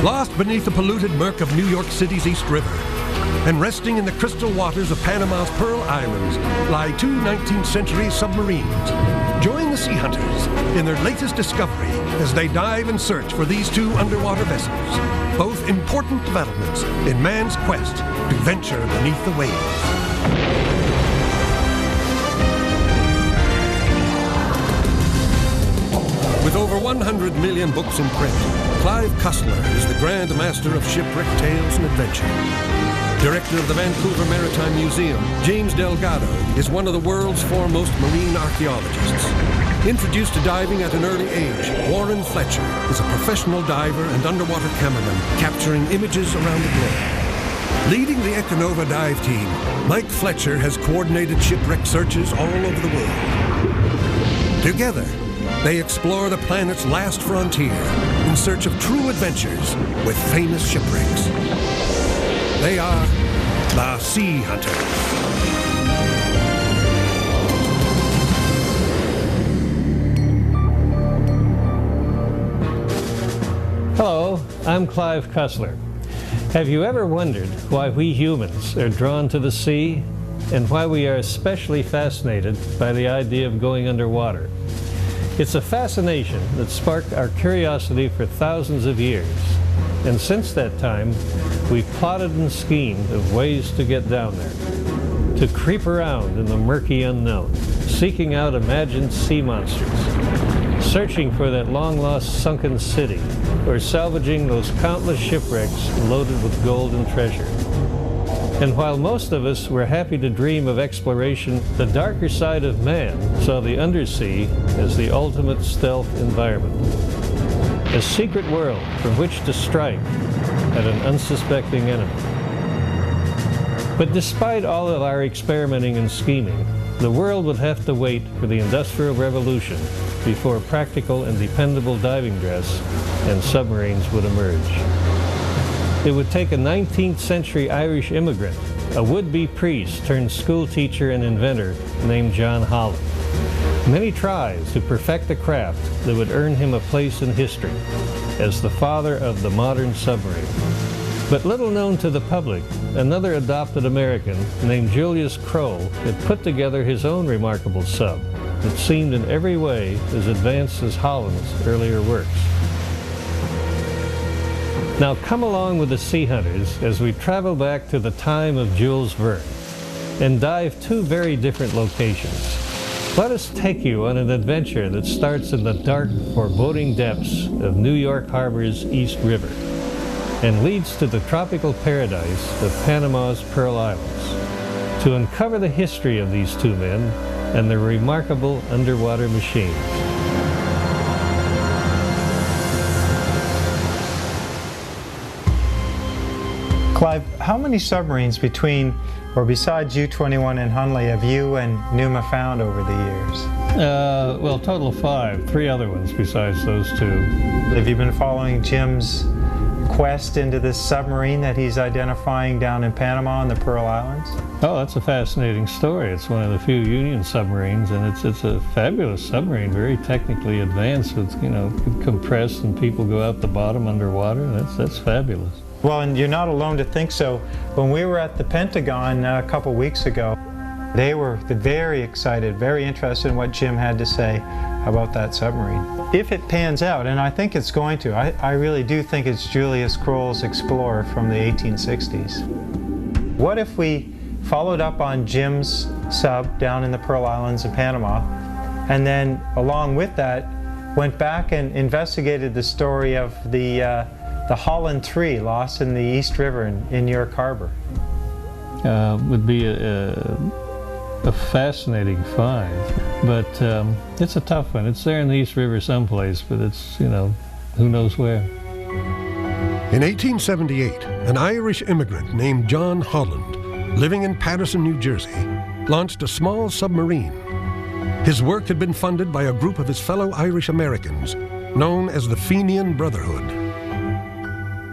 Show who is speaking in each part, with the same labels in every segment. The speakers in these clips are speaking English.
Speaker 1: Lost beneath the polluted murk of New York City's East River, and resting in the crystal waters of Panama's Pearl Islands lie two 19th century submarines. Join the Sea Hunters in their latest discovery as they dive and search for these two underwater vessels, both important developments in man's quest to venture beneath the waves. With over 100 million books in print, Clive Cussler is the Grand Master of shipwreck tales and adventure. Director of the Vancouver Maritime Museum, James Delgado is one of the world's foremost marine archaeologists. Introduced to diving at an early age, Warren Fletcher is a professional diver and underwater cameraman capturing images around the globe. Leading the Econova dive team, Mike Fletcher has coordinated shipwreck searches all over the world. Together, they explore the planet's last frontier in search of true adventures with famous shipwrecks. They are the Sea Hunters.
Speaker 2: Hello, I'm Clive Cussler. Have you ever wondered why we humans are drawn to the sea and why we are especially fascinated by the idea of going underwater? It's a fascination that sparked our curiosity for thousands of years. And since that time, we've plotted and schemed of ways to get down there, to creep around in the murky unknown, seeking out imagined sea monsters, searching for that long-lost sunken city, or salvaging those countless shipwrecks loaded with gold and treasure. And while most of us were happy to dream of exploration, the darker side of man saw the undersea as the ultimate stealth environment. A secret world from which to strike at an unsuspecting enemy. But despite all of our experimenting and scheming, the world would have to wait for the Industrial Revolution before practical and dependable diving dress and submarines would emerge. It would take a 19th century Irish immigrant, a would-be priest turned school teacher and inventor named John Holland. Many tries to perfect a craft that would earn him a place in history as the father of the modern submarine. But little known to the public, another adopted American named Julius Crowe had put together his own remarkable sub that seemed in every way as advanced as Holland's earlier works. Now come along with the Sea Hunters as we travel back to the time of Jules Verne and dive two very different locations. Let us take you on an adventure that starts in the dark, foreboding depths of New York Harbor's East River and leads to the tropical paradise of Panama's Pearl Islands to uncover the history of these two men and their remarkable underwater machines.
Speaker 3: Clive, how many submarines between or besides U-21 and Hunley have you and Numa found over the years?
Speaker 2: Well, total of 5. 3 other ones besides those 2.
Speaker 3: Have you been following Jim's quest into this submarine that he's identifying down in Panama on the Pearl Islands?
Speaker 2: Oh, that's a fascinating story. It's one of the few Union submarines, and it's a fabulous submarine, very technically advanced with, compressed and people go out the bottom underwater. That's fabulous.
Speaker 3: Well, and you're not alone to think so. When we were at the Pentagon a couple weeks ago, they were very excited, very interested in what Jim had to say about that submarine. If it pans out, and I think it's going to, I really do think it's Julius Kroll's Explorer from the 1860s. What if we followed up on Jim's sub down in the Pearl Islands in Panama, and then along with that, went back and investigated the story of the Holland III lost in the East River in New York Harbor?
Speaker 2: Would be a fascinating find, but it's a tough one. It's there in the East River someplace, but it's, who knows where.
Speaker 1: In 1878, an Irish immigrant named John Holland, living in Paterson, New Jersey, launched a small submarine. His work had been funded by a group of his fellow Irish Americans, known as the Fenian Brotherhood.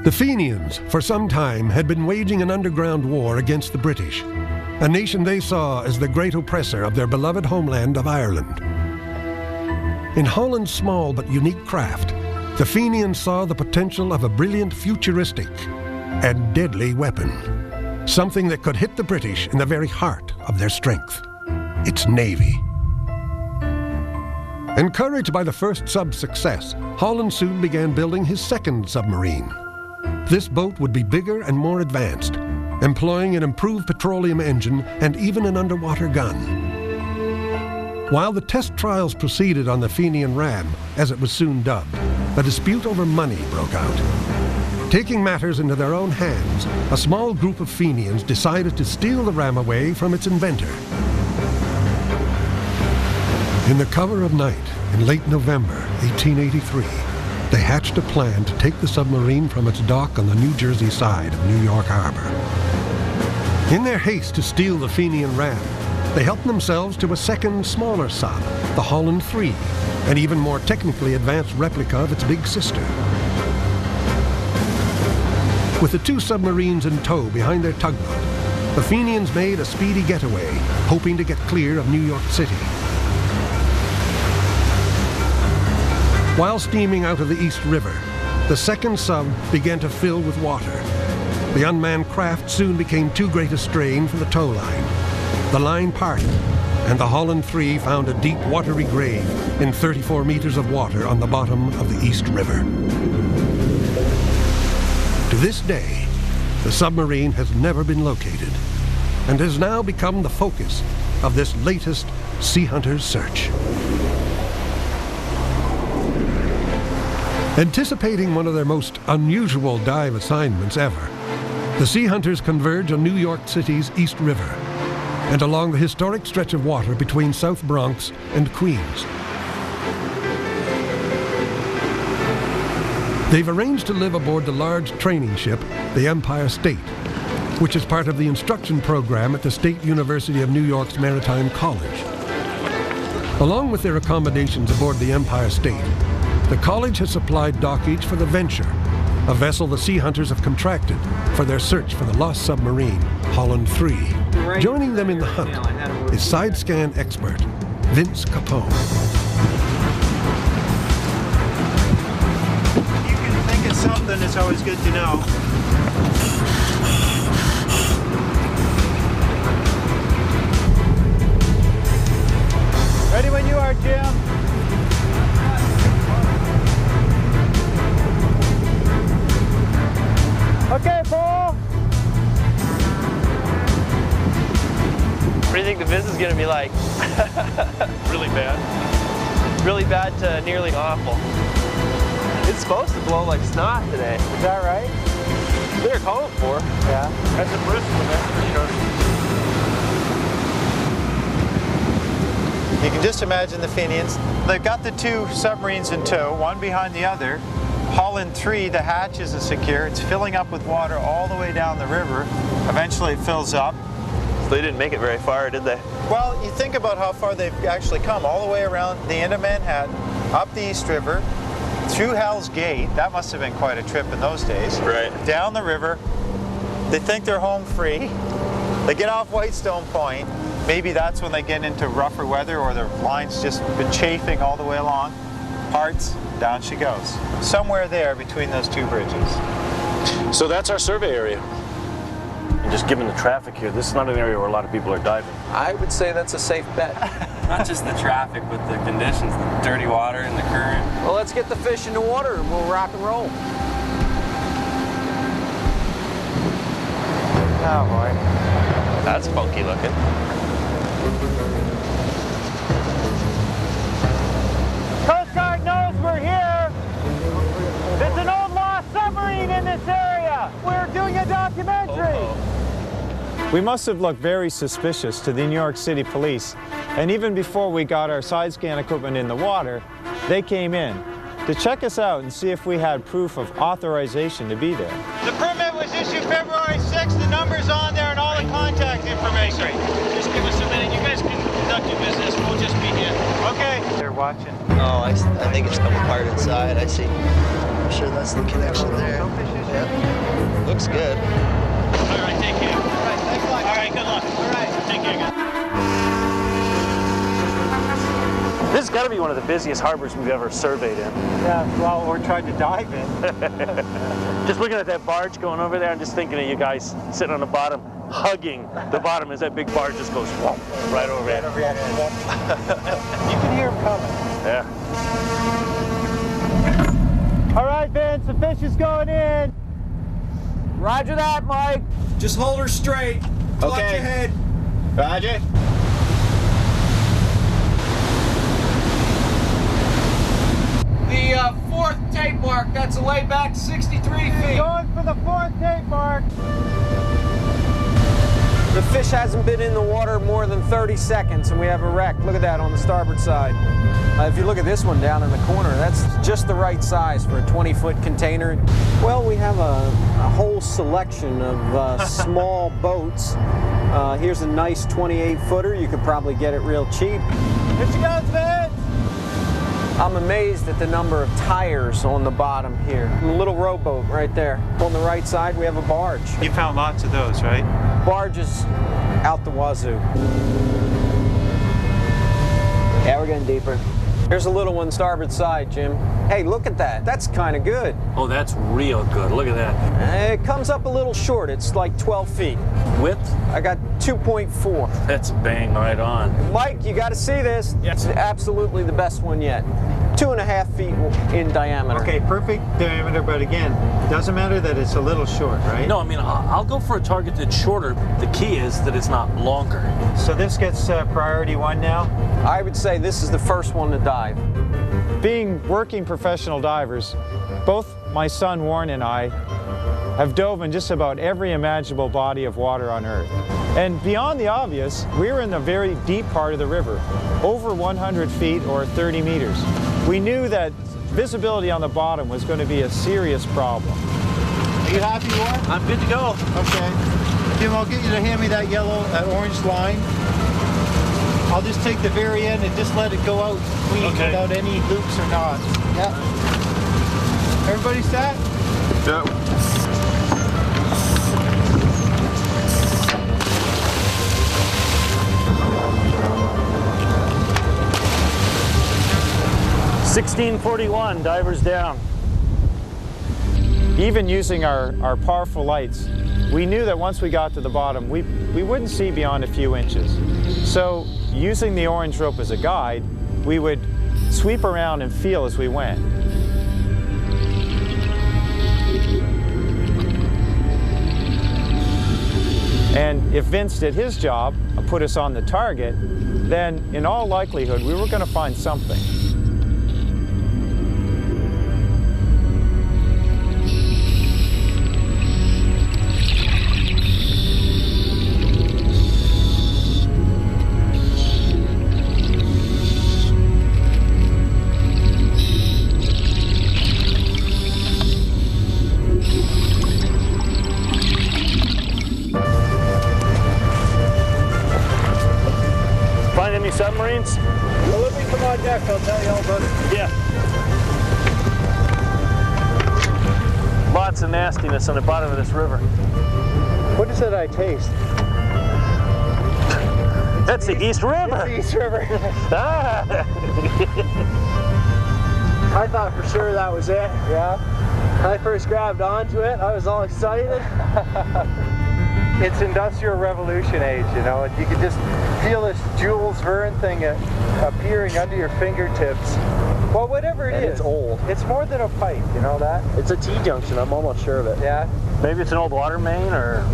Speaker 1: The Fenians, for some time, had been waging an underground war against the British, a nation they saw as the great oppressor of their beloved homeland of Ireland. In Holland's small but unique craft, the Fenians saw the potential of a brilliant, futuristic, and deadly weapon. Something that could hit the British in the very heart of their strength, its navy. Encouraged by the first sub's success, Holland soon began building his second submarine. This boat would be bigger and more advanced, employing an improved petroleum engine and even an underwater gun. While the test trials proceeded on the Fenian ram, as it was soon dubbed, a dispute over money broke out. Taking matters into their own hands, a small group of Fenians decided to steal the ram away from its inventor. In the cover of night, in late November 1883, they hatched a plan to take the submarine from its dock on the New Jersey side of New York Harbor. In their haste to steal the Fenian ram, they helped themselves to a second, smaller sub, the Holland III, an even more technically advanced replica of its big sister. With the two submarines in tow behind their tugboat, the Fenians made a speedy getaway, hoping to get clear of New York City. While steaming out of the East River, the second sub began to fill with water. The unmanned craft soon became too great a strain for the tow line. The line parted, and the Holland III found a deep, watery grave in 34 meters of water on the bottom of the East River. To this day, the submarine has never been located and has now become the focus of this latest sea hunter's search. Anticipating one of their most unusual dive assignments ever, the sea hunters converge on New York City's East River and along the historic stretch of water between South Bronx and Queens. They've arranged to live aboard the large training ship, the Empire State, which is part of the instruction program at the State University of New York's Maritime College. Along with their accommodations aboard the Empire State, the college has supplied dockage for the Venture, a vessel the sea hunters have contracted for their search for the lost submarine, Holland III. Joining them in the hunt is side-scan expert Vince Capone.
Speaker 3: You can think of something, it's always good to know. Ready when you are, Jim. Okay, Paul.
Speaker 4: What do you think the visit is going to be like?
Speaker 5: Really bad.
Speaker 4: Really bad to nearly awful. It's supposed to blow like snot today.
Speaker 3: Is that right?
Speaker 4: They're calling for.
Speaker 3: Yeah.
Speaker 5: That's a Bruce in the message, sure.
Speaker 3: You can just imagine the Fenians. They've got the two submarines in tow, one behind the other. Holland III, the hatch isn't secure. It's filling up with water all the way down the river. Eventually it fills up.
Speaker 4: So they didn't make it very far, did they?
Speaker 3: Well, you think about how far they've actually come, all the way around the end of Manhattan, up the East River, through Hell's Gate. That must have been quite a trip in those days.
Speaker 4: Right.
Speaker 3: Down the river. They think they're home free. They get off Whitestone Point. Maybe that's when they get into rougher weather or their line's just been chafing all the way along. Parts, down she goes. Somewhere there between those two bridges.
Speaker 5: So that's our survey area. And just given the traffic here, this is not an area where a lot of people are diving.
Speaker 4: I would say that's a safe bet.
Speaker 6: Not just the traffic, but the conditions, the dirty water and the current.
Speaker 4: Well, let's get the fish in the water and we'll rock and roll.
Speaker 3: Oh boy.
Speaker 4: That's funky looking.
Speaker 7: Coast Guard knows we're here. There's an old lost submarine in this area. We're doing a documentary.
Speaker 3: We must have looked very suspicious to the New York City police, and even before we got our side scan equipment in the water, they came in to check us out and see if we had proof of authorization to be there. The permit was issued February 6th, the number's on there and all the contact information.
Speaker 8: Just give us a minute. You guys can conduct your business. We'll just be here.
Speaker 3: Okay. They're watching.
Speaker 4: Oh, I think it's come apart inside. I see. I'm sure that's the connection there. Yeah. Looks good.
Speaker 8: All right, take care. All right, thanks a lot. All right, good luck. All right, take care, guys.
Speaker 5: This has got to be one of the busiest harbors we've ever surveyed in.
Speaker 3: Yeah, well, or tried to dive in.
Speaker 5: Just looking at that barge going over there, I'm just thinking of you guys sitting on the bottom, hugging the bottom as that big barge just goes whoa, right over it.
Speaker 3: You can hear him coming.
Speaker 5: Yeah.
Speaker 7: All right, Vince, the fish is going in.
Speaker 9: Roger that, Mike.
Speaker 10: Just hold her straight. Watch your head.
Speaker 9: Roger. The fourth tape mark, that's away back 63 feet.
Speaker 7: Going for the fourth tape mark.
Speaker 9: The fish hasn't been in the water more than 30 seconds and we have a wreck. Look at that on the starboard side. If you look at this one down in the corner, that's just the right size for a 20-foot container. Well, we have a whole selection of small boats. Here's a nice 28-footer. You could probably get it real cheap.
Speaker 7: Here she goes, Vince.
Speaker 9: I'm amazed at the number of tires on the bottom here. A little rowboat right there. On the right side, we have a barge.
Speaker 3: You found lots of those, right?
Speaker 9: Barges out the wazoo. Yeah, we're getting deeper. Here's a little one starboard side, Jim. Hey, look at that. That's kind of good.
Speaker 5: Oh, that's real good. Look at that.
Speaker 9: It comes up a little short. It's like 12 feet.
Speaker 5: Width?
Speaker 9: I got 2.4.
Speaker 5: That's bang right on.
Speaker 9: Mike, you got to see this. It's absolutely the best one yet. 2.5 feet in diameter.
Speaker 3: Okay, perfect diameter, but again, it doesn't matter that it's a little short, right?
Speaker 5: No, I mean, I'll go for a target that's shorter. The key is that it's not longer.
Speaker 3: So this gets priority 1 now?
Speaker 9: I would say this is the first one to dive.
Speaker 3: Being working professional divers, both my son Warren and I have dove in just about every imaginable body of water on Earth. And beyond the obvious, we were in a very deep part of the river, over 100 feet or 30 meters. We knew that visibility on the bottom was going to be a serious problem.
Speaker 10: Are you happy, Warren?
Speaker 5: I'm good to go.
Speaker 10: Okay. Jim, I'll get you to hand me that orange line. I'll just take the very end and just let it go out clean without any loops or knots. Yeah. Everybody set?
Speaker 5: Yep. $16.41, divers down.
Speaker 3: Even using our powerful lights, we knew that once we got to the bottom, we wouldn't see beyond a few inches. So using the orange rope as a guide, we would sweep around and feel as we went. And if Vince did his job, put us on the target, then in all likelihood, we were going to find something.
Speaker 5: Any submarines?
Speaker 7: Well, let me come on deck. I'll tell you all about it.
Speaker 5: Yeah. Lots of nastiness on the bottom of this river.
Speaker 7: What is it I taste?
Speaker 5: That's the East River.
Speaker 7: It's the East River.
Speaker 5: Ah.
Speaker 7: I thought for sure that was it. Yeah. When I first grabbed onto it, I was all excited. It's Industrial Revolution age, you know, and you can just feel this Jules Verne thing appearing under your fingertips. Well, whatever it is.
Speaker 9: It's old.
Speaker 7: It's more than a pipe, you know that?
Speaker 9: It's a T-junction, I'm almost sure of it.
Speaker 7: Yeah.
Speaker 5: Maybe it's an old water main, or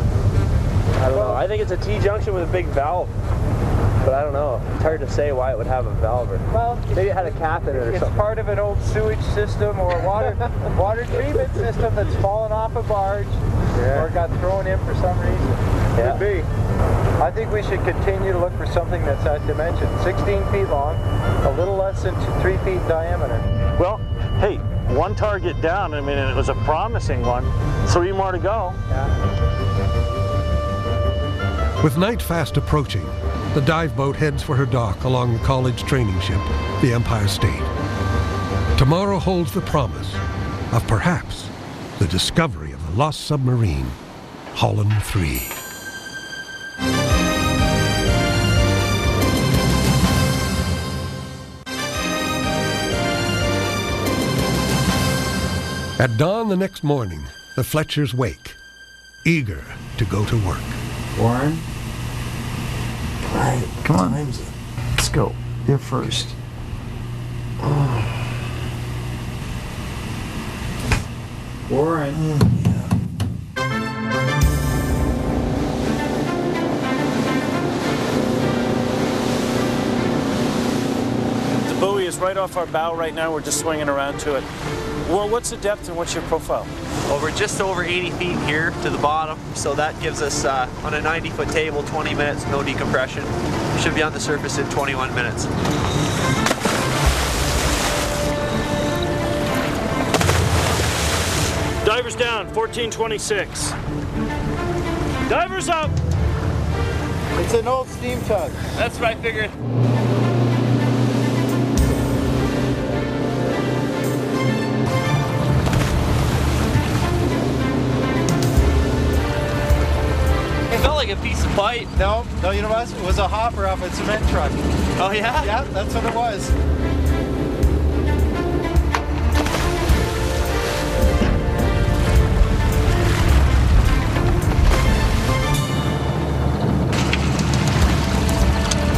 Speaker 9: I don't know. I think it's a T-junction with a big valve. But I don't know. It's hard to say why it would have a valve.
Speaker 7: Well,
Speaker 9: maybe it had a cap in it or something.
Speaker 7: It's part of an old sewage system or a water treatment system that's fallen off a barge or got thrown in for some reason.
Speaker 9: Yeah.
Speaker 7: Could be. I think we should continue to look for something that's that dimension. 16 feet long, a little less than 3 feet in diameter.
Speaker 5: well, hey, one target down. I mean, it was a promising one. 3 more to go.
Speaker 7: Yeah.
Speaker 1: With night fast approaching, the dive boat heads for her dock along the college training ship, the Empire State. Tomorrow holds the promise of perhaps the discovery of the lost submarine, Holland 3. At dawn the next morning, the Fletchers wake, eager to go to work.
Speaker 11: Warren? All right, come on. Let's go. You're first.
Speaker 3: Warren.
Speaker 5: The buoy is right off our bow right now. We're just swinging around to it. Well, what's the depth and what's your profile?
Speaker 4: We're just over 80 feet here to the bottom, so that gives us, on a 90-foot table, 20 minutes, no decompression. We should be on the surface in 21 minutes.
Speaker 5: Divers down, 1426. Divers up!
Speaker 10: It's an old steam tug.
Speaker 5: That's what I figured.
Speaker 4: Like a piece of pipe.
Speaker 10: No, you know what? It was a hopper off a cement truck.
Speaker 4: Oh yeah?
Speaker 10: Yeah, that's what it was.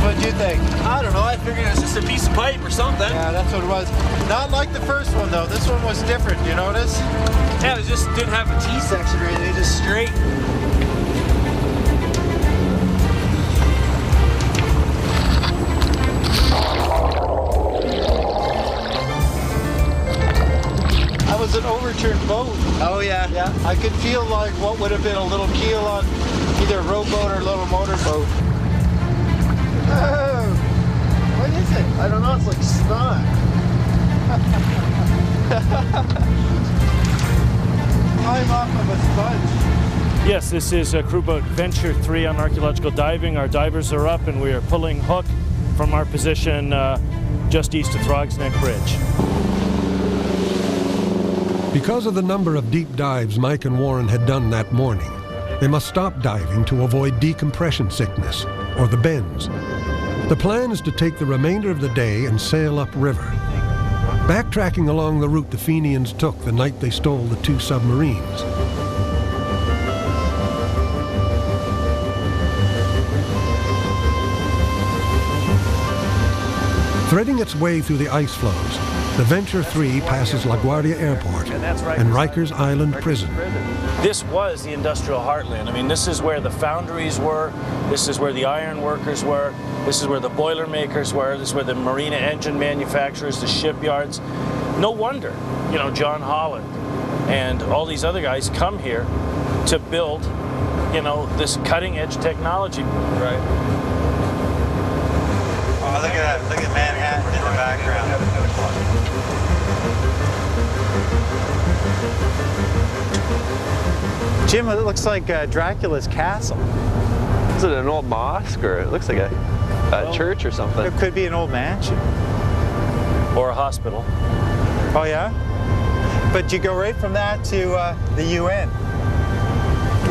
Speaker 10: What'd you think?
Speaker 4: I don't know, I figured it was just a piece of pipe or something.
Speaker 10: Yeah, that's what it was. Not like the first one though. This one was different, you notice?
Speaker 4: Yeah, it just didn't have a T-section or anything, it was just straight.
Speaker 10: Was an overturned boat.
Speaker 4: Oh yeah.
Speaker 10: Yeah, I could feel like what would have been a little keel on either a rowboat or a little motorboat. Oh, what is it? I don't know, it's like snot. I'm off of a sponge.
Speaker 5: Yes, this is crew boat Venture 3 on archaeological diving. Our divers are up and we are pulling hook from our position just east of Throgs Neck Bridge.
Speaker 1: Because of the number of deep dives Mike and Warren had done that morning, they must stop diving to avoid decompression sickness, or the bends. The plan is to take the remainder of the day and sail upriver. Backtracking along the route the Fenians took the night they stole the 2 submarines. Threading its way through the ice floes, the Venture 3 passes LaGuardia Airport and Rikers Island Prison.
Speaker 5: This was the industrial heartland. I mean, this is where the foundries were, this is where the iron workers were, this is where the boiler makers were, this is where the marina engine manufacturers, the shipyards. No wonder, you know, John Holland and all these other guys come here to build, you know, this cutting edge technology.
Speaker 3: Right. Oh, look at that. Look at Manhattan in the background. Jim, it looks like Dracula's castle.
Speaker 4: Is it an old mosque, or it looks like a church or something?
Speaker 3: It could be an old mansion.
Speaker 5: Or a hospital.
Speaker 3: Oh yeah? But you go right from that to the UN.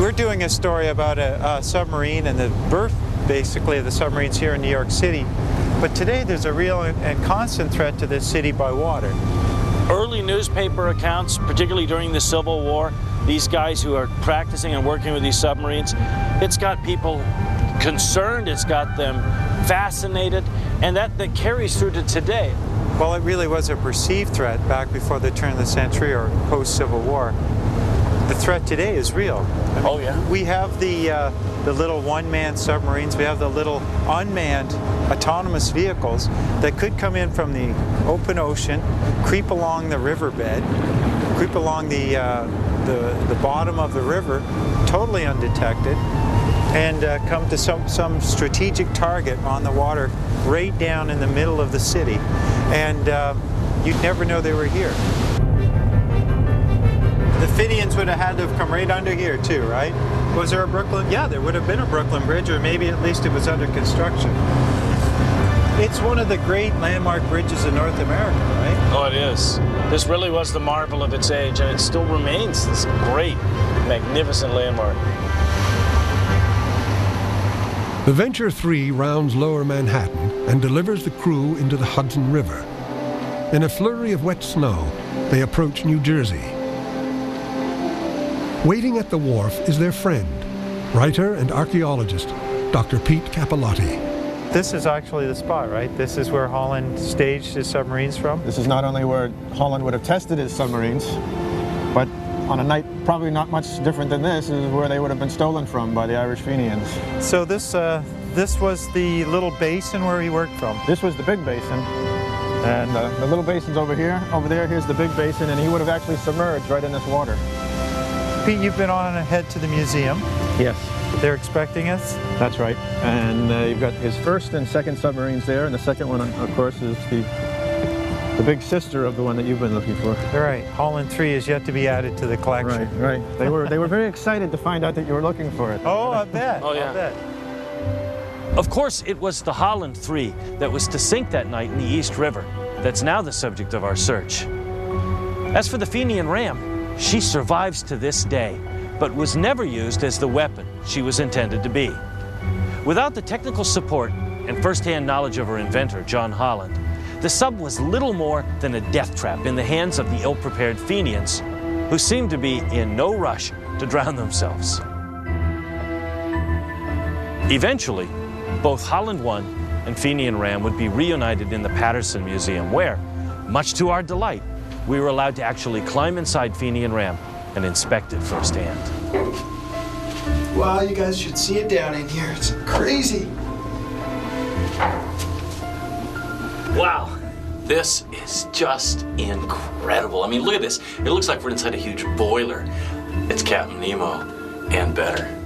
Speaker 3: We're doing a story about a submarine and the birth, basically, of the submarines here in New York City. But today there's a real and constant threat to this city by water.
Speaker 5: Early newspaper accounts, particularly during the Civil War, these guys who are practicing and working with these submarines, it's got people concerned, it's got them fascinated, and that carries through to today.
Speaker 3: Well, it really was a perceived threat back before the turn of the century or post-Civil War. The threat today is real. I mean,
Speaker 5: oh yeah.
Speaker 3: We have the little one-man submarines, we have the little unmanned autonomous vehicles that could come in from the open ocean, creep along the riverbed, creep along the bottom of the river, totally undetected, and come to some strategic target on the water right down in the middle of the city. And you'd never know they were here. The Fenians would have had to have come right under here too, right? Was there a Brooklyn? Yeah, there would have been a Brooklyn Bridge, or maybe at least it was under construction. It's one of the great landmark bridges in North America, right?
Speaker 5: Oh, it is. This really was the marvel of its age, and it still remains this great, magnificent landmark.
Speaker 1: The Venture 3 rounds lower Manhattan and delivers the crew into the Hudson River. In a flurry of wet snow, they approach New Jersey, Waiting at the wharf is their friend, writer and archaeologist, Dr. Pete Capillotti.
Speaker 3: This is actually the spot, right? This is where Holland staged his submarines from?
Speaker 12: This is not only where Holland would have tested his submarines, but on a night probably not much different than this is where they would have been stolen from by the Irish Fenians.
Speaker 3: So this was the little basin where he worked from?
Speaker 12: This was the big basin, and the little basin's over here. Over there, here's the big basin, and he would have actually submerged right in this water.
Speaker 3: Pete, you've been on ahead to the museum.
Speaker 12: Yes.
Speaker 3: They're expecting us?
Speaker 12: That's right. And you've got his first and second submarines there, and the second one, of course, is the big sister of the one that you've been looking for.
Speaker 3: Right. Holland 3 is yet to be added to the collection.
Speaker 12: Right, right. They were very excited to find out that you were looking for it.
Speaker 3: Oh, I bet.
Speaker 5: Oh, yeah.
Speaker 3: I bet.
Speaker 5: Of course, it was the Holland 3 that was to sink that night in the East River that's now the subject of our search. As for the Fenian ram, she survives to this day, but was never used as the weapon she was intended to be. Without the technical support and first-hand knowledge of her inventor, John Holland, the sub was little more than a death trap in the hands of the ill-prepared Fenians, who seemed to be in no rush to drown themselves. Eventually, both Holland 1 and Fenian ram would be reunited in the Patterson Museum, where, much to our delight, we were allowed to actually climb inside Fenian ram and inspect it firsthand.
Speaker 11: Wow, you guys should see it down in here. It's crazy.
Speaker 13: Wow, this is just incredible. I mean, look at this. It looks like we're inside a huge boiler. It's Captain Nemo and better.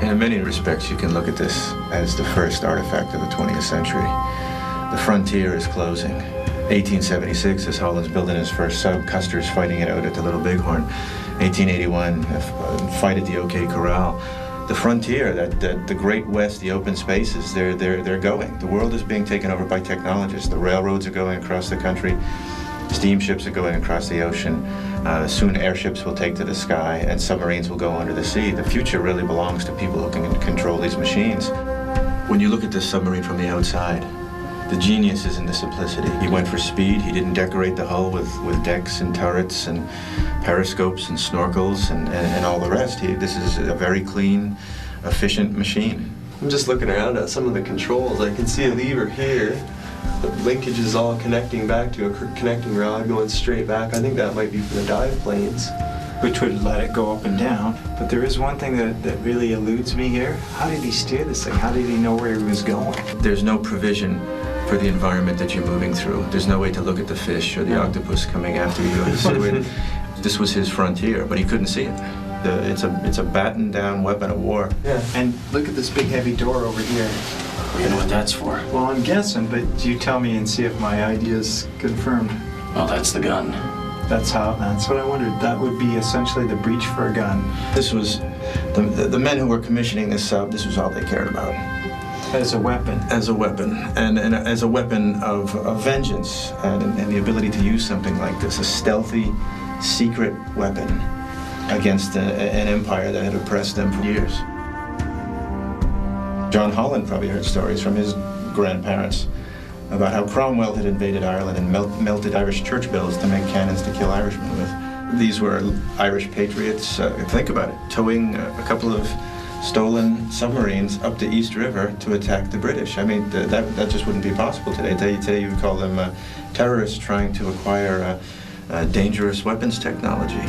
Speaker 14: In many respects, you can look at this as the first artifact of the 20th century. The frontier is closing. 1876, as Holland's building his first sub, Custer's fighting it out at the Little Bighorn. 1881, fight at the OK Corral. The frontier, that the Great West, the open spaces, they're going. The world is being taken over by technologists. The railroads are going across the country. Steamships are going across the ocean. Soon airships will take to the sky, and submarines will go under the sea. The future really belongs to people who can control these machines. When you look at this submarine from the outside, the genius is in the simplicity. He went for speed. He didn't decorate the hull with decks and turrets and periscopes and snorkels and all the rest. This is a very clean, efficient machine.
Speaker 15: I'm just looking around at some of the controls. I can see a lever here. The linkage is all connecting back to a connecting rod going straight back. I think that might be for the dive planes.
Speaker 16: Which would let it go up and down. But there is one thing that really eludes me here. How did he steer this thing? How did he know where he was going?
Speaker 14: There's no provision for the environment that you're moving through. There's no way to look at the fish or the octopus coming after you. So this was his frontier, but he couldn't see it. It's a battened down weapon of war.
Speaker 16: Yeah. And look at this big heavy door over here.
Speaker 13: You know what that's for?
Speaker 16: Well, I'm guessing, but you tell me and see if my idea's confirmed.
Speaker 13: Well, that's the gun.
Speaker 16: That's what I wondered. That would be essentially the breech for a gun.
Speaker 14: This was, the men who were commissioning this sub, this was all they cared about.
Speaker 16: As a weapon?
Speaker 14: As a weapon, and as a weapon of vengeance, and the ability to use something like this, a stealthy, secret weapon against an empire that had oppressed them for years. John Holland probably heard stories from his grandparents about how Cromwell had invaded Ireland and melted Irish church bells to make cannons to kill Irishmen with. These were Irish patriots, think about it, towing a couple of stolen submarines up the East River to attack the British. I mean, that just wouldn't be possible today. Today you would call them terrorists trying to acquire dangerous weapons technology.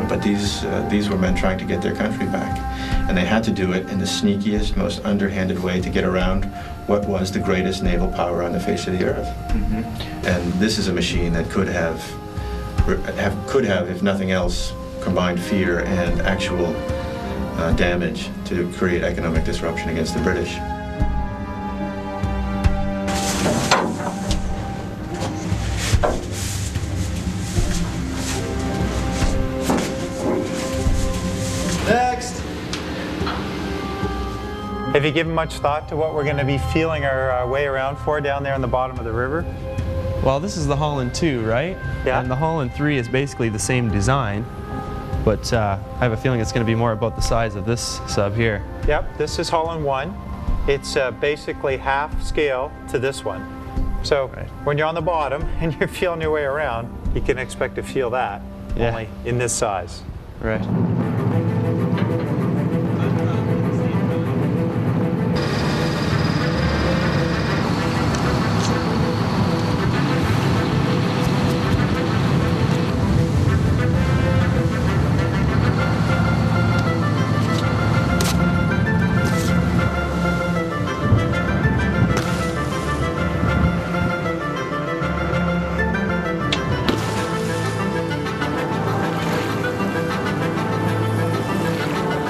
Speaker 14: But these were men trying to get their country back. And they had to do it in the sneakiest, most underhanded way to get around what was the greatest naval power on the face of the earth. Mm-hmm. And this is a machine that could have, if nothing else, combined fear and actual damage to create economic disruption against the British.
Speaker 3: Next! Have you given much thought to what we're going to be feeling our way around for down there on the bottom of the river?
Speaker 17: Well, this is the Holland 2, right?
Speaker 3: Yeah.
Speaker 17: And the Holland 3 is basically the same design. but I have a feeling it's going to be more about the size of this sub here.
Speaker 3: Yep, this is Holland 1. It's basically half scale to this one. So when you're on the bottom and you're feeling your way around, you can expect to feel that only in this size.
Speaker 17: Right.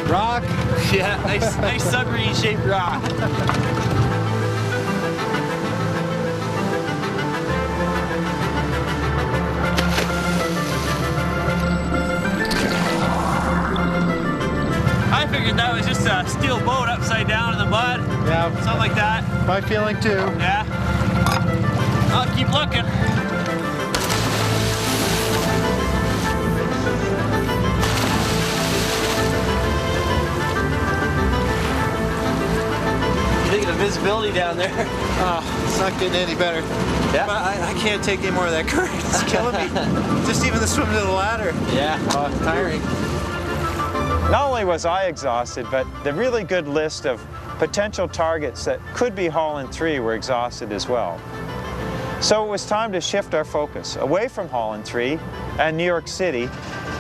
Speaker 4: Rock? Yeah, nice submarine-shaped rock. I figured that was just a steel boat upside down in the mud.
Speaker 3: Yeah.
Speaker 4: Something like that.
Speaker 3: My feeling too.
Speaker 4: Yeah. I'll keep looking. Visibility down there.
Speaker 10: It's not getting any better.
Speaker 4: Yeah.
Speaker 10: But I can't take any more of that current. It's killing me. Just even the swim to the ladder.
Speaker 4: Yeah, it's tiring.
Speaker 3: Not only was I exhausted, but the really good list of potential targets that could be Holland 3 were exhausted as well. So it was time to shift our focus away from Holland 3 and New York City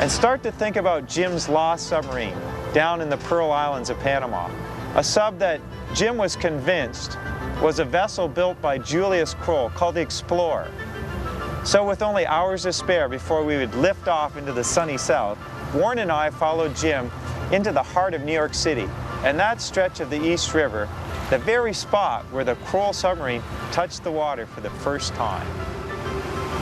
Speaker 3: and start to think about Jim's lost submarine down in the Pearl Islands of Panama. A sub that Jim was convinced was a vessel built by Julius Kroll called the Explorer. So with only hours to spare before we would lift off into the sunny south, Warren and I followed Jim into the heart of New York City and that stretch of the East River, the very spot where the Kroll submarine touched the water for the first time.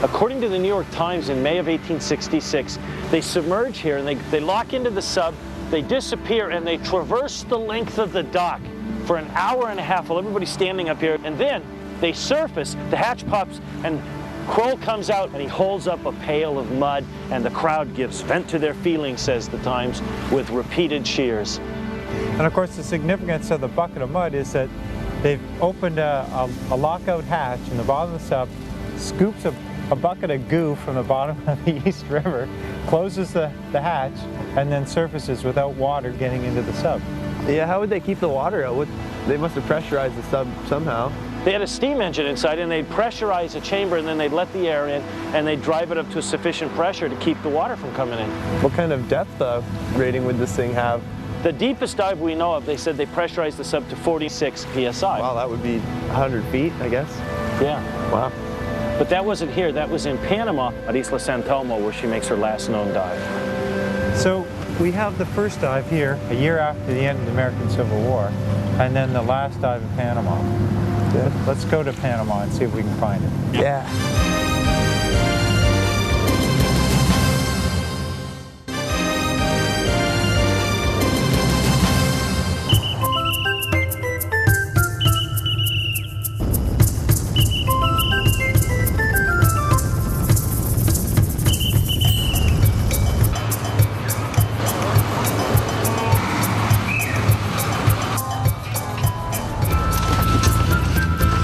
Speaker 5: According to the New York Times, in May of 1866, they submerge here and they lock into the sub, they disappear, and they traverse the length of the dock for an hour and a half while everybody's standing up here, and then they surface, the hatch pops, and Kroll comes out and he holds up a pail of mud, and the crowd gives vent to their feelings, says the Times, with repeated cheers.
Speaker 3: And of course the significance of the bucket of mud is that they've opened a lockout hatch in the bottom of the sub, scoops a bucket of goo from the bottom of the East River, closes the hatch, and then surfaces without water getting into the sub.
Speaker 15: Yeah, how would they keep the water out? They must have pressurized the sub somehow.
Speaker 5: They had a steam engine inside, and they'd pressurize a chamber, and then they'd let the air in, and they'd drive it up to a sufficient pressure to keep the water from coming in.
Speaker 15: What kind of depth rating would this thing have?
Speaker 5: The deepest dive we know of, they said they pressurized the sub to 46 psi.
Speaker 15: Wow, that would be 100 feet, I guess.
Speaker 5: Yeah.
Speaker 15: Wow.
Speaker 5: But that wasn't here. That was in Panama at Isla San Telmo, where she makes her last known dive.
Speaker 3: So we have the first dive here a year after the end of the American Civil War, and then the last dive in Panama. Yeah. Let's go to Panama and see if we can find it.
Speaker 15: Yeah.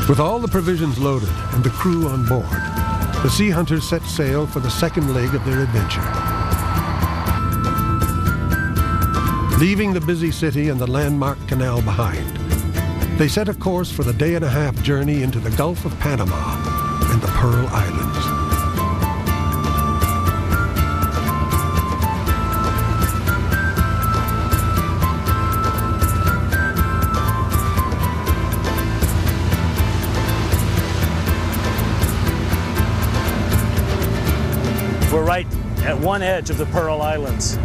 Speaker 1: With all the provisions loaded and the crew on board, the sea hunters set sail for the second leg of their adventure. Leaving the busy city and the landmark canal behind, they set a course for the day-and-a-half journey into the Gulf of Panama and the Pearl Islands.
Speaker 5: We're right at one edge of the Pearl Islands.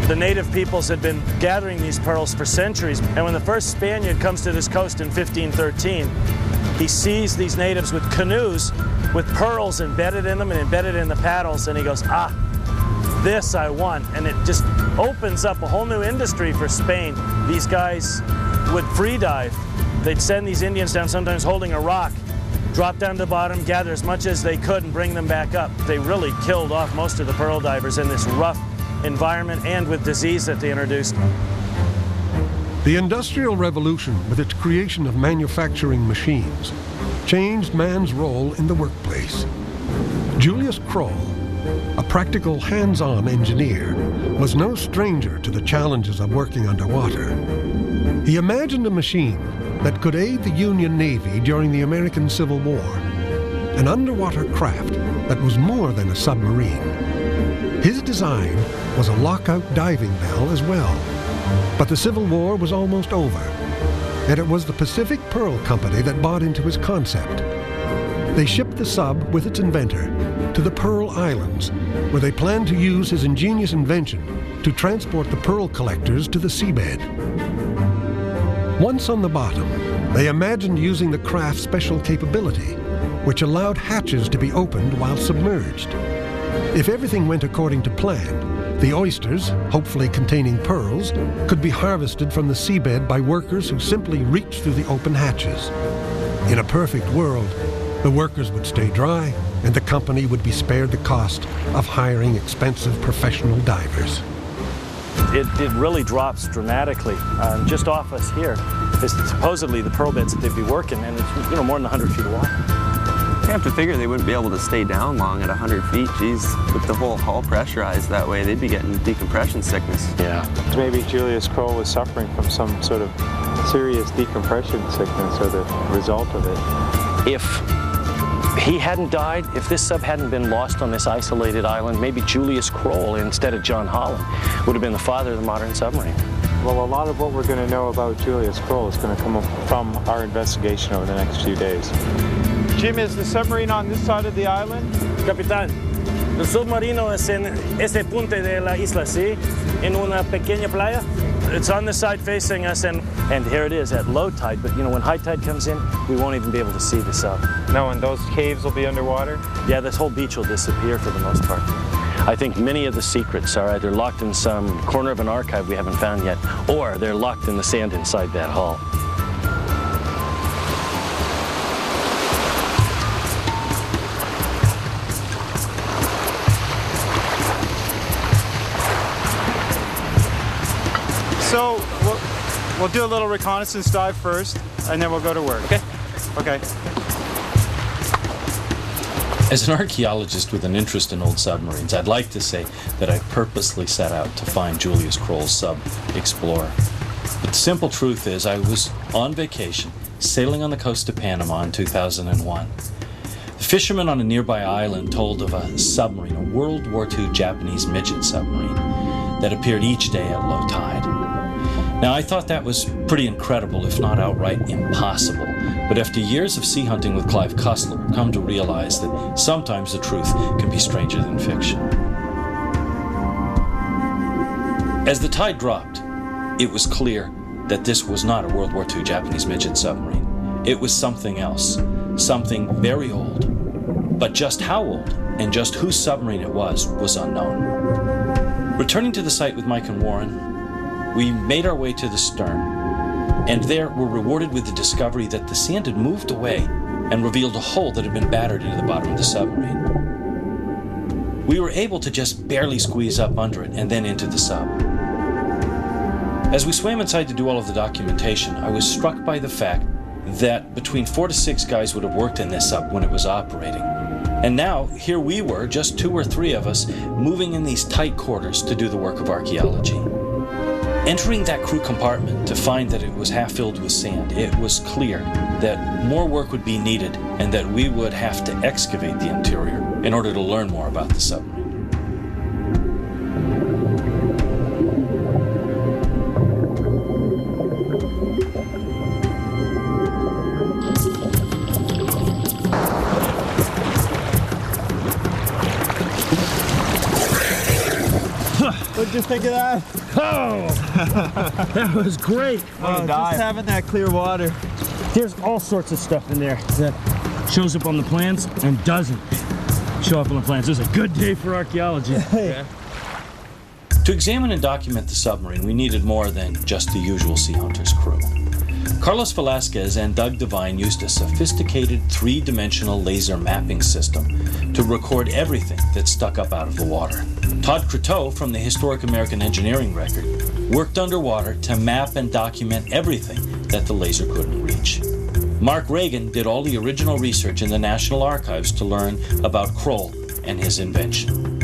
Speaker 5: The native peoples had been gathering these pearls for centuries, and when the first Spaniard comes to this coast in 1513, he sees these natives with canoes with pearls embedded in them and embedded in the paddles, and he goes, ah, this I want. And it just opens up a whole new industry for Spain. These guys would free dive. They'd send these Indians down, sometimes holding a rock, drop down to the bottom, gather as much as they could, and bring them back up. They really killed off most of the pearl divers in this rough environment and with disease that they introduced.
Speaker 1: The Industrial Revolution, with its creation of manufacturing machines, changed man's role in the workplace. Julius Kroll, a practical, hands-on engineer, was no stranger to the challenges of working underwater. He imagined a machine that could aid the Union Navy during the American Civil War, an underwater craft that was more than a submarine. His design was a lockout diving bell as well. But the Civil War was almost over, and it was the Pacific Pearl Company that bought into his concept. They shipped the sub with its inventor to the Pearl Islands, where they planned to use his ingenious invention to transport the pearl collectors to the seabed. Once on the bottom, they imagined using the craft's special capability, which allowed hatches to be opened while submerged. If everything went according to plan, the oysters, hopefully containing pearls, could be harvested from the seabed by workers who simply reached through the open hatches. In a perfect world, the workers would stay dry, and the company would be spared the cost of hiring expensive professional divers.
Speaker 5: It really drops dramatically. Just off us here is supposedly the pearl beds that they'd be working, and it's more than 100 feet of water.
Speaker 17: You have to figure they wouldn't be able to stay down long at 100 feet. Geez, with the whole hull pressurized that way, they'd be getting decompression sickness.
Speaker 5: Yeah.
Speaker 3: Maybe Julius Kroll was suffering from some sort of serious decompression sickness or the result of it.
Speaker 5: If he hadn't died, if this sub hadn't been lost on this isolated island, maybe Julius Kroll instead of John Holland would have been the father of the modern submarine.
Speaker 3: Well, a lot of what we're going to know about Julius Kroll is going to come from our investigation over the next few days. Jim, is the submarine on this side of the island?
Speaker 5: Capitán, el submarino es en ese punto de la isla, ¿sí? En una pequeña playa. It's on the side facing us, and here it is at low tide, but when high tide comes in, we won't even be able to see the sub.
Speaker 3: No, and those caves will be underwater?
Speaker 5: Yeah, this whole beach will disappear for the most part. I think many of the secrets are either locked in some corner of an archive we haven't found yet, or they're locked in the sand inside that hull.
Speaker 3: So we'll do a little reconnaissance dive first, and then we'll go to work.
Speaker 5: Okay.
Speaker 3: Okay.
Speaker 13: As an archaeologist with an interest in old submarines, I'd like to say that I purposely set out to find Julius Kroll's sub Explorer. But the simple truth is I was on vacation, sailing on the coast of Panama in 2001. The fishermen on a nearby island told of a submarine, a World War II Japanese midget submarine, that appeared each day at low tide. Now, I thought that was pretty incredible, if not outright impossible. But after years of sea hunting with Clive Cussler, I've come to realize that sometimes the truth can be stranger than fiction. As the tide dropped, it was clear that this was not a World War II Japanese midget submarine. It was something else, something very old. But just how old and just whose submarine it was unknown. Returning to the site with Mike and Warren, we made our way to the stern, and there were rewarded with the discovery that the sand had moved away and revealed a hole that had been battered into the bottom of the submarine. We were able to just barely squeeze up under it and then into the sub. As we swam inside to do all of the documentation, I was struck by the fact that between 4 to 6 guys would have worked in this sub when it was operating. And now, here we were, just 2 or 3 of us, moving in these tight quarters to do the work of archaeology. Entering that crew compartment to find that it was half filled with sand, it was clear that more work would be needed and that we would have to excavate the interior in order to learn more about the submarine.
Speaker 3: What'd you think of that?
Speaker 5: Oh, that was great.
Speaker 3: Just having that clear water.
Speaker 5: There's all sorts of stuff in there that shows up on the plans and doesn't show up on the plans. It was a good day for archaeology.
Speaker 3: Yeah.
Speaker 13: To examine and document the submarine, we needed more than just the usual Sea Hunter's crew. Carlos Velasquez and Doug Devine used a sophisticated three-dimensional laser mapping system to record everything that stuck up out of the water. Todd Croteau from the Historic American Engineering Record worked underwater to map and document everything that the laser couldn't reach. Mark Reagan did all the original research in the National Archives to learn about Kroll and his invention.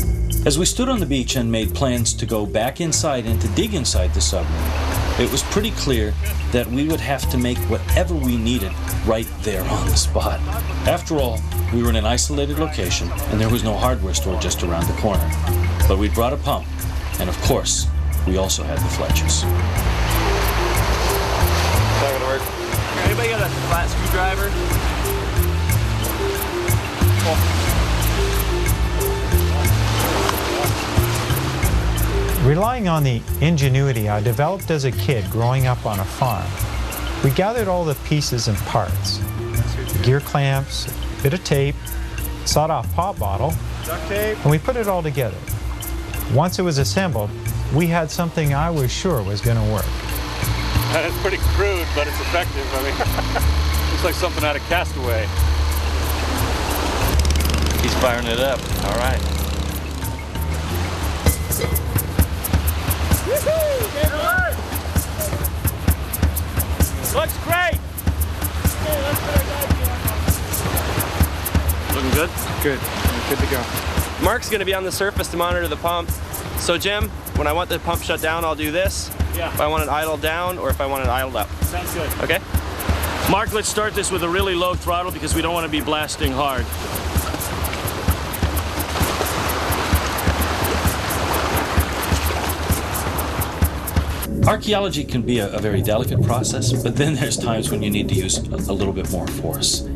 Speaker 13: As we stood on the beach and made plans to go back inside and to dig inside the submarine, it was pretty clear that we would have to make whatever we needed right there on the spot. After all, we were in an isolated location and there was no hardware store just around the corner. But we brought a pump, and of course, we also had the Fletchers.
Speaker 4: Not gonna work. Anybody got a flat screwdriver?
Speaker 3: Relying on the ingenuity I developed as a kid growing up on a farm, we gathered all the pieces and parts. Gear clamps, a bit of tape, sawed-off pop bottle,
Speaker 12: duct tape,
Speaker 3: and we put it all together. Once it was assembled, we had something I was sure was going to work.
Speaker 18: It's pretty crude, but it's effective. I mean, looks like something out of Castaway.
Speaker 17: He's firing it up. All right.
Speaker 18: Looks great. Looking good?
Speaker 12: Good. Good to go.
Speaker 4: Mark's going to be on the surface to monitor the pump. So Jim, when I want the pump shut down, I'll do this.
Speaker 18: Yeah.
Speaker 4: If I want it idled down or if I want it idled up.
Speaker 18: Sounds good.
Speaker 4: Okay?
Speaker 18: Mark, let's start this with a really low throttle because we don't want to be blasting hard.
Speaker 13: Archaeology can be a very delicate process, but then there's times when you need to use a little bit more force.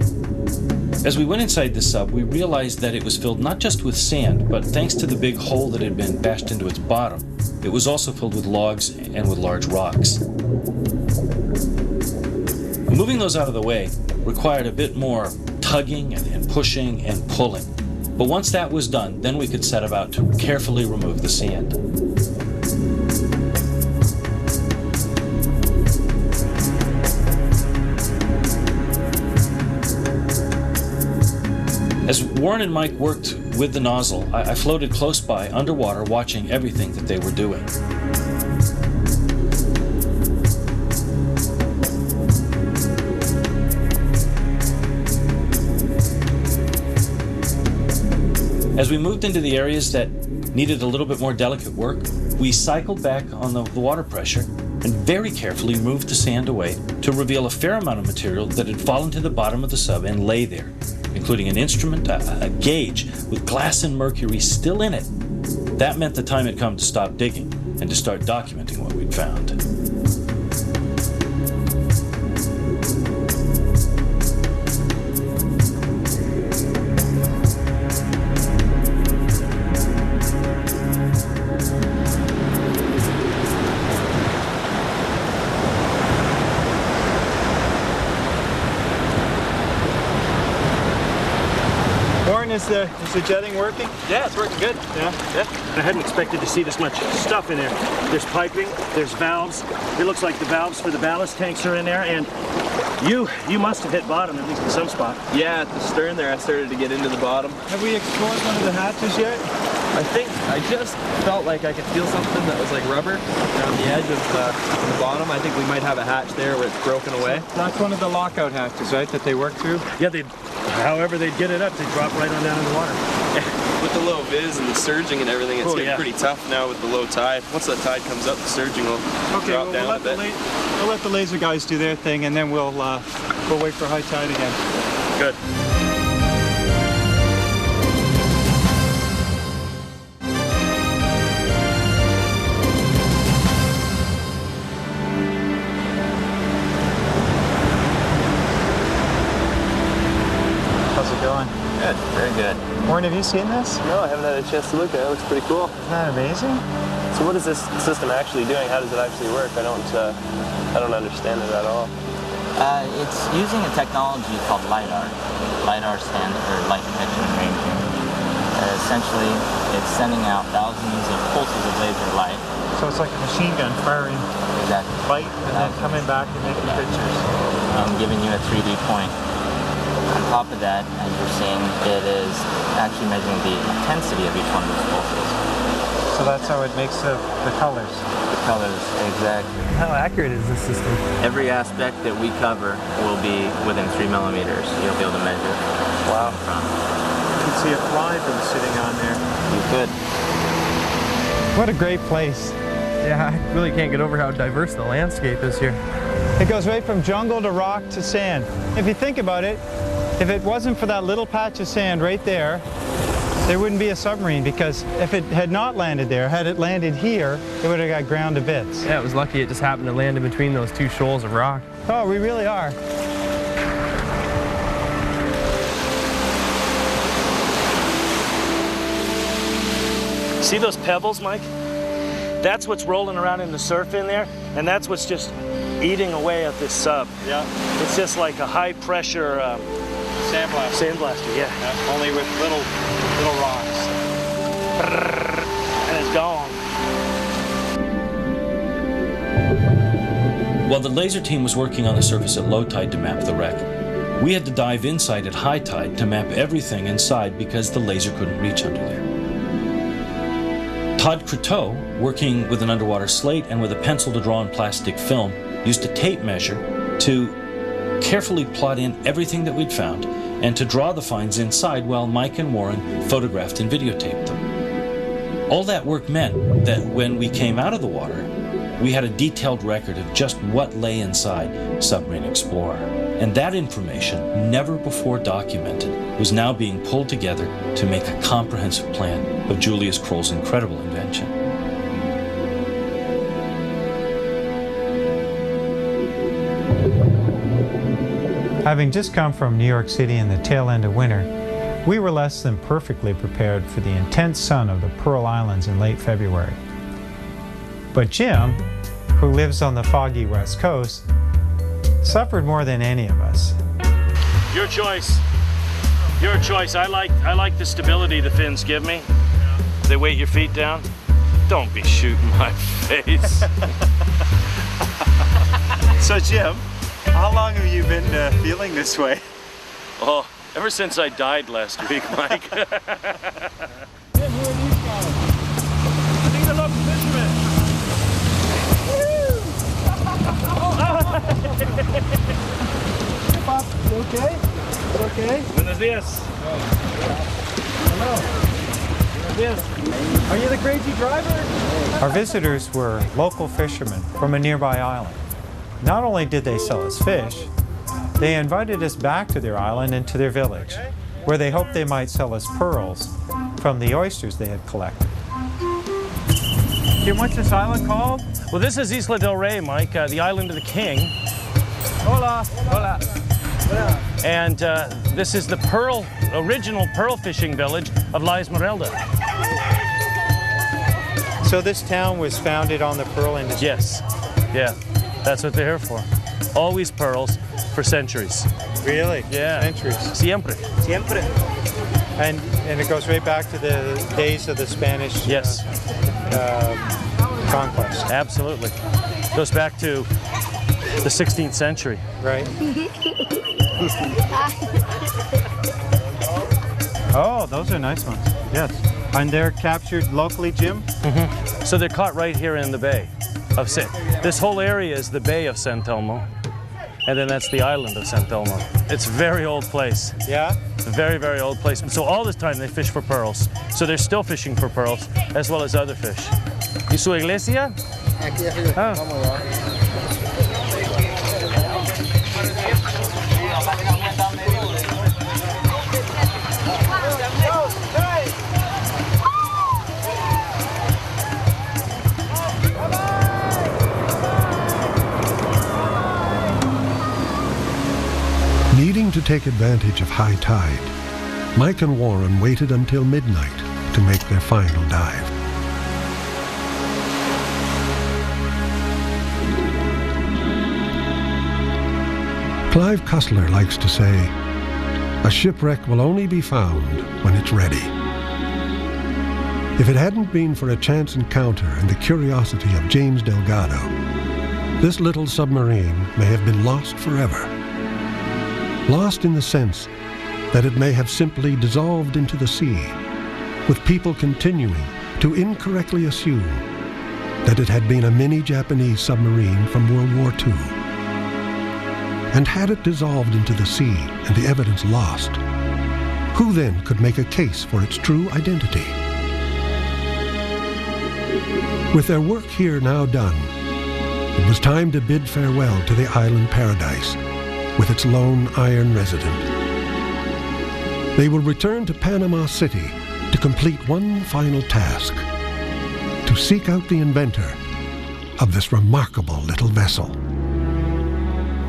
Speaker 13: As we went inside the sub, we realized that it was filled not just with sand, but thanks to the big hole that had been bashed into its bottom, it was also filled with logs and with large rocks. Moving those out of the way required a bit more tugging and pushing and pulling. But once that was done, then we could set about to carefully remove the sand. As Warren and Mike worked with the nozzle, I floated close by, underwater, watching everything that they were doing. As we moved into the areas that needed a little bit more delicate work, we cycled back on the water pressure and very carefully moved the sand away to reveal a fair amount of material that had fallen to the bottom of the sub and lay there, including an instrument, a gauge with glass and mercury still in it. That meant the time had come to stop digging and to start documenting what we'd found.
Speaker 12: Is the jetting working?
Speaker 4: Yeah, it's working good.
Speaker 12: Yeah?
Speaker 18: I hadn't expected to see this much stuff in there. There's piping, there's valves. It looks like the valves for the ballast tanks are in there, and you must have hit bottom, at least in some spot.
Speaker 4: Yeah, at the stern there, I started to get into the bottom.
Speaker 12: Have we explored one of the hatches yet?
Speaker 4: I just felt like I could feel something that was like rubber around the edge of the bottom. I think we might have a hatch there where it's broken away.
Speaker 12: So that's one of the lockout hatches, right, that they work through?
Speaker 18: Yeah, however they'd get it up, they'd drop right on down in the water.
Speaker 15: With the low viz and the surging and everything, it's getting pretty tough now with the low tide. Once that tide comes up, the surging will drop down a bit.
Speaker 12: We'll let the laser guys do their thing, and then we'll wait for high tide again.
Speaker 18: Good.
Speaker 12: How's it going?
Speaker 4: Good, very good.
Speaker 12: Warren, have you seen this?
Speaker 4: No, I haven't had a chance to look at it. It looks pretty cool.
Speaker 12: Isn't that amazing?
Speaker 4: So what is this system actually doing? How does it actually work? I don't understand it at all.
Speaker 19: It's using a technology called LiDAR. LiDAR stands for light detection and ranging. Essentially, it's sending out thousands of pulses of laser light
Speaker 3: So it's like a machine gun firing light and then coming back and making pictures.
Speaker 19: Giving you a 3D point. On top of that, as you're seeing, it is actually measuring the intensity of each one of those pulses.
Speaker 3: So that's how it makes the colors.
Speaker 19: The colors, exactly.
Speaker 7: How accurate is this system?
Speaker 19: Every aspect that we cover will be within 3 millimeters. You'll be able to measure.
Speaker 3: Wow. You can see a fly from sitting on there.
Speaker 19: You could.
Speaker 3: What a great place.
Speaker 7: Yeah, I really can't get over how diverse the landscape is here.
Speaker 3: It goes right from jungle to rock to sand. If you think about it, if it wasn't for that little patch of sand right there, there wouldn't be a submarine, because if it had not landed there, had it landed here, it would have got ground to bits.
Speaker 7: Yeah, it was lucky it just happened to land in between those two shoals of rock.
Speaker 3: Oh, we really are.
Speaker 18: See those pebbles, Mike? That's what's rolling around in the surf in there, and that's what's just eating away at this sub.
Speaker 3: Yeah.
Speaker 18: It's just like a high pressure
Speaker 3: sandblaster.
Speaker 18: Sandblaster, yeah.
Speaker 3: Only with little rocks.
Speaker 18: And it's gone.
Speaker 13: While the laser team was working on the surface at low tide to map the wreck, we had to dive inside at high tide to map everything inside because the laser couldn't reach under there. Todd Croteau, working with an underwater slate and with a pencil to draw on plastic film, used a tape measure to carefully plot in everything that we'd found and to draw the finds inside while Mike and Warren photographed and videotaped them. All that work meant that when we came out of the water, we had a detailed record of just what lay inside Submarine Explorer. And that information, never before documented, was now being pulled together to make a comprehensive plan of Julius Kroll's incredible invention.
Speaker 3: Having just come from New York City in the tail end of winter, we were less than perfectly prepared for the intense sun of the Pearl Islands in late February. But Jim, who lives on the foggy West Coast, suffered more than any of us.
Speaker 18: Your choice. Your choice. I like the stability the fins give me. They weight your feet down. Don't be shooting my face.
Speaker 3: So Jim, how long have you been feeling this way?
Speaker 18: Oh, ever since I died last week, Mike.
Speaker 7: Jim, who are these guys? I think they're local fishermen. Bob, you okay? You okay?
Speaker 18: Buenos dias.
Speaker 7: Hello. Buenos dias. Are you the crazy driver?
Speaker 3: Our visitors were local fishermen from a nearby island. Not only did they sell us fish, they invited us back to their island and to their village, where they hoped they might sell us pearls from the oysters they had collected. Jim, what's this island called?
Speaker 18: Well, this is Isla del Rey, Mike, the island of the king.
Speaker 7: Hola. Hola. Hola.
Speaker 18: And this is the original pearl fishing village of La Esmeralda.
Speaker 3: So this town was founded on the pearl industry?
Speaker 18: Yes. Yeah. That's what they're here for. Always pearls for centuries.
Speaker 3: Really?
Speaker 18: Yeah.
Speaker 3: Centuries.
Speaker 18: Siempre.
Speaker 3: Siempre. And it goes right back to the days of the Spanish
Speaker 18: yes.
Speaker 3: Conquest.
Speaker 18: Absolutely. Goes back to the 16th century.
Speaker 3: Right. Oh, those are nice ones. Yes. And they're captured locally, Jim?
Speaker 18: Mm-hmm. So they're caught right here in the bay of this whole area is the Bay of San Telmo, and then that's the island of San Telmo. It's a very old place.
Speaker 3: Yeah?
Speaker 18: It's a very, very old place. So all this time they fish for pearls. So they're still fishing for pearls, as well as other fish. ¿Y su iglesia?
Speaker 7: Aquí arriba.
Speaker 18: Ah.
Speaker 1: Needing to take advantage of high tide, Mike and Warren waited until midnight to make their final dive. Clive Cussler likes to say, a shipwreck will only be found when it's ready. If it hadn't been for a chance encounter and the curiosity of James Delgado, this little submarine may have been lost forever. Lost in the sense that it may have simply dissolved into the sea, with people continuing to incorrectly assume that it had been a mini-Japanese submarine from World War II. And had it dissolved into the sea and the evidence lost, who then could make a case for its true identity? With their work here now done, it was time to bid farewell to the island paradise with its lone iron resident. They will return to Panama City to complete one final task: to seek out the inventor of this remarkable little vessel.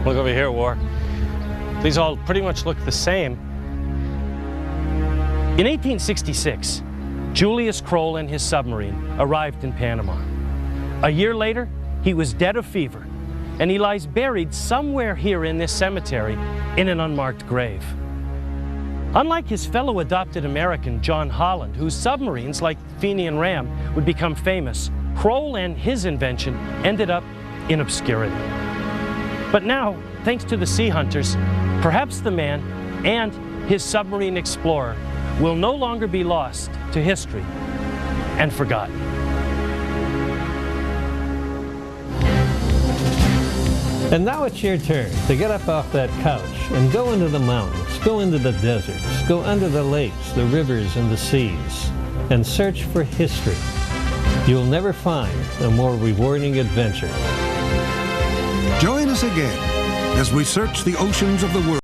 Speaker 18: Look over here, War. These all pretty much look the same. In 1866, Julius Kroll and his submarine arrived in Panama. A year later, he was dead of fever, and he lies buried somewhere here in this cemetery in an unmarked grave. Unlike his fellow adopted American, John Holland, whose submarines, like Fenian Ram, would become famous, Kroll and his invention ended up in obscurity. But now, thanks to the sea hunters, perhaps the man and his submarine explorer will no longer be lost to history and forgotten.
Speaker 2: And now it's your turn to get up off that couch and go into the mountains, go into the deserts, go under the lakes, the rivers, and the seas, and search for history. You'll never find a more rewarding adventure.
Speaker 1: Join us again as we search the oceans of the world.